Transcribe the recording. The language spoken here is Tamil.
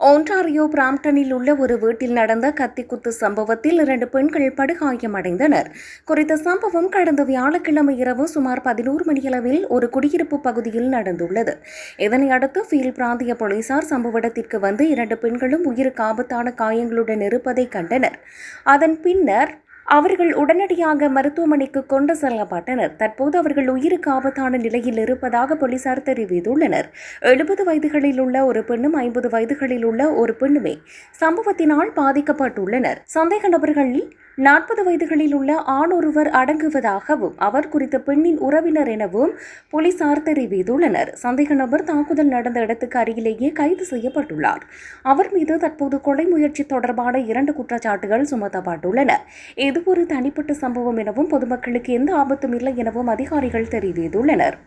ஒன்டாரியோ பிராம்ப்டனில் உள்ள ஒரு வீட்டில் நடந்த கத்திக்குத்து சம்பவத்தில் 2 பெண்கள் படுகாயமடைந்தனர். குறித்த சம்பவம் கடந்த வியாழக்கிழமை இரவு சுமார் 11 மணியளவில் ஒரு குடியிருப்பு பகுதியில் நடந்துள்ளது. இதனையடுத்து ஃபீல் பிராந்திய போலீசார் சம்பவ இடத்திற்கு வந்து 2 பெண்களும் உயிருக்கு ஆபத்தான காயங்களுடன் இருப்பதை கண்டனர். அதன் பின்னர் அவர்கள் உடனடியாக மருத்துவமனைக்கு கொண்டு செல்லப்பட்டனர். தற்போது அவர்கள் உயிருக்கு ஆபத்தான நிலையில் இருப்பதாக போலீசார் தெரிவித்துள்ளனர். 70 வயதுகளில் உள்ள ஒரு பெண்ணும் 50 வயதுகளில் உள்ள ஒரு பெண்ணுமே சம்பவத்தினால் பாதிக்கப்பட்டுள்ளனர். சந்தேக நபர்கள் 40 வயதுகளில் உள்ள ஆண் ஒருவர் அடங்குவதாகவும் அவர் குறித்த பெண்ணின் உறவினர் எனவும் போலீசார் தெரிவித்துள்ளனர். சந்தேக நபர் தாக்குதல் நடந்த இடத்துக்கு அருகிலேயே கைது செய்யப்பட்டுள்ளார். அவர் மீது தற்போது கொலை முயற்சி தொடர்பான 2 குற்றச்சாட்டுகள் சுமத்தப்பட்டுள்ளன. இது ஒரு தனிப்பட்ட சம்பவம் எனவும் பொதுமக்களுக்கு எந்த ஆபத்தும் இல்லை எனவும் அதிகாரிகள் தெரிவித்துள்ளனர்.